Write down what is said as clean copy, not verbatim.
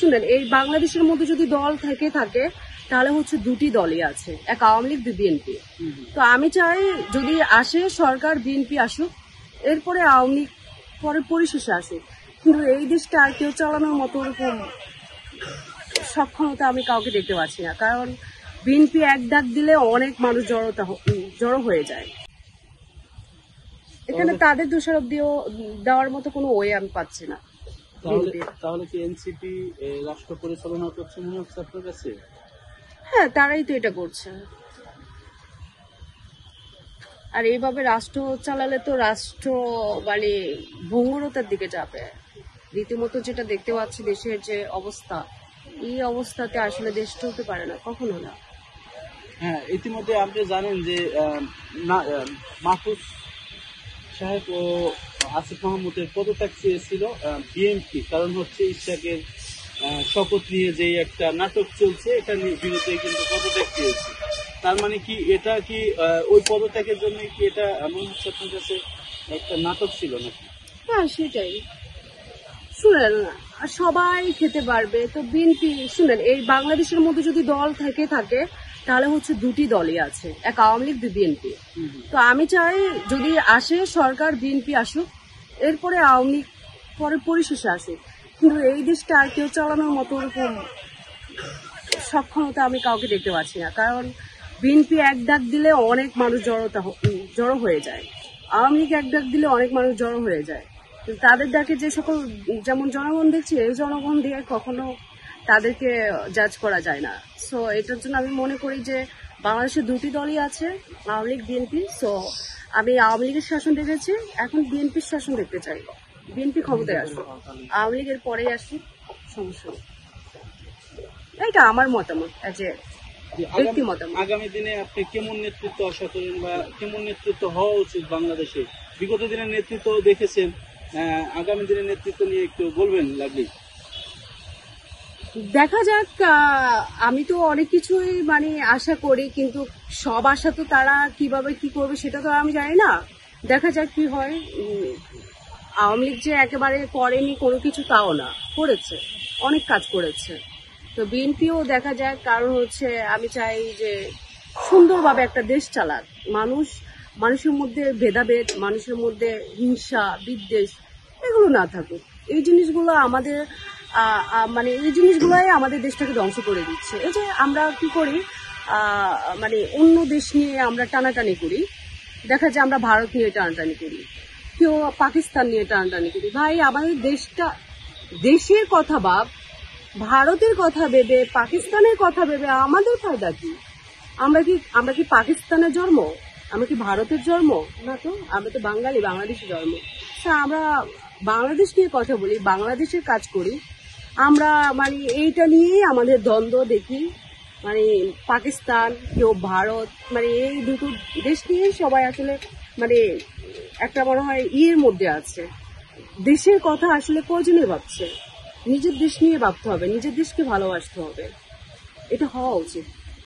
শুনেন, এই বাংলাদেশের মধ্যে যদি দল থাকে তাহলে হচ্ছে দুটি দলই আছে, এক আওয়ামী লীগ, দুই বিএনপি। তো আমি চাই যদি আসে সরকার, বিএনপি আসুক, এরপরে আওয়ামী লীগ পরে পরিশেষে আসুক। কিন্তু এই দেশটা আর কেউ চালানোর মতো ওরকম সক্ষমতা আমি কাউকে দেখতে পাচ্ছি না, কারণ বিএনপি এক ডাক দিলে অনেক মানুষ জড়ো হয়ে যায়। এখানে তাদের দোষারোপ দেওয়ার মতো কোনো ওয়ে আমি পাচ্ছি না। তাহলে কি এনসিপি রাষ্ট্র পরিচালনা করছে মনে হচ্ছে আপনার কাছে? হ্যাঁ, তারাই তো এটা করছে। আর এইভাবে রাষ্ট্র চালালে তো রাষ্ট্র মানে ভঙ্গুরতার দিকে যাবে। রীতিমতো যেটা দেখতে পাচ্ছি দেশের যে অবস্থা, এই অবস্থাতে আসলে দেশ চলতে পারে না, কখনো না। হ্যাঁ, ইতিমধ্যে আপনি জানেন যে মাহফুজ সাহেব ও আসিফ মাহমুদের পদত্যাগ চেয়েছিল বিএনপি, কারণ হচ্ছে ইশাকের শপথ নিয়ে যে একটা নাটক চলছে, এটা বিরুদ্ধে কিন্তু পদত্যাগ চেয়েছে। তার মানে কি এটা কি ওই পদত্যাগের জন্য কি এটা এমন হচ্ছে আপনার কাছে একটা নাটক ছিল নাকি? হ্যাঁ, সেটাই। শুনেন, সবাই খেতে পারবে তো বিএনপি। শুনেন, এই বাংলাদেশের মধ্যে যদি দল থাকে তাহলে হচ্ছে দুটি দলই আছে, এক আওয়ামী লীগ, দুই বিএনপি। তো আমি চাই যদি আসে সরকার, বিএনপি আসুক, এরপরে আওয়ামী লীগ পরে পরিশেষে আসুক। কিন্তু এই দেশটা আর কেউ চালানোর মতো ওরকম সক্ষমতা আমি কাউকে দেখতে পাচ্ছি না, কারণ বিএনপি এক ডাক দিলে অনেক মানুষ জড়ো হয়ে যায়, আওয়ামী লীগ এক ডাক দিলে অনেক মানুষ জড়ো হয়ে যায়। তাদের ডাকে যে সকল যেমন জনগণ দেখছি, এই জনগণ দিয়ে কখনো তাদেরকে জাজ করা যায় না। সো এটার জন্য আমি মনে করি যে বাংলাদেশে দুটি দলই আছে, আওয়ামী লীগ, বিএনপি। সো আমি আওয়ামী লীগের শাসন দেখেছি, এখন বিএনপির শাসন দেখতে চাই। বিএনপি ক্ষমতায় আসুক, আওয়ামী লীগের পরেই আসুক, সমস্যা নেই। এটা আমার মতামত, ব্যক্তি মতামত। আগামী দিনে আপনি কেমন নেতৃত্ব আশা করেন বা কেমন নেতৃত্ব হওয়া উচিত বাংলাদেশে? বিগত দিনের নেতৃত্ব দেখেছেন, আগামী দিনের নেতৃত্ব নিয়ে একটু বলবেন লাগলি। দেখা যাক, আমি তো অনেক কিছুই মানে আশা করি, কিন্তু সব আশা তো তারা কিভাবে কি করবে সেটা তো আমি জানি না। দেখা যাক কি হয়। আওয়ামী লীগ যে একেবারে করেনি কোনো কিছু তাও না, করেছে, অনেক কাজ করেছে। তো বিএনপিও দেখা যাক, কারণ হচ্ছে আমি চাই যে সুন্দরভাবে একটা দেশ চালাক, মানুষের মধ্যে ভেদাভেদ, মানুষের মধ্যে হিংসা, বিদ্বেষ এগুলো না থাকুক। এই জিনিসগুলো আমাদের মানে এই জিনিসগুলোই আমাদের দেশটাকে ধ্বংস করে দিচ্ছে। এই যে আমরা কি করি, মানে অন্য দেশ নিয়ে আমরা টানাটানি করি, দেখা যায় আমরা ভারত নিয়ে টানাটানি করি, কেউ পাকিস্তান নিয়ে টানাটানি করি। ভাই, আমাদের দেশের কথা ভাব, ভারতের কথা ভেবে, পাকিস্তানের কথা ভেবে আমাদের ফায়দা কি? আমরা কি পাকিস্তানের জন্ম? আমরা কি ভারতের জন্ম? না তো, আমরা তো বাঙালি, বাংলাদেশের জন্ম। আমরা বাংলাদেশ নিয়ে কথা বলি, বাংলাদেশের কাজ করি। আমরা মানে এইটা নিয়েই আমাদের দ্বন্দ্ব দেখি, মানে পাকিস্তান, কেউ ভারত, মানে এই দুটো দেশ নিয়েই সবাই আসলে মানে একটা মনে হয় ইয়ের মধ্যে আছে। দেশের কথা আসলে কজনে ভাবছে? নিজের দেশ নিয়ে ভাবতে হবে, নিজের দেশকে ভালোবাসতে হবে, এটা হওয়া উচিত।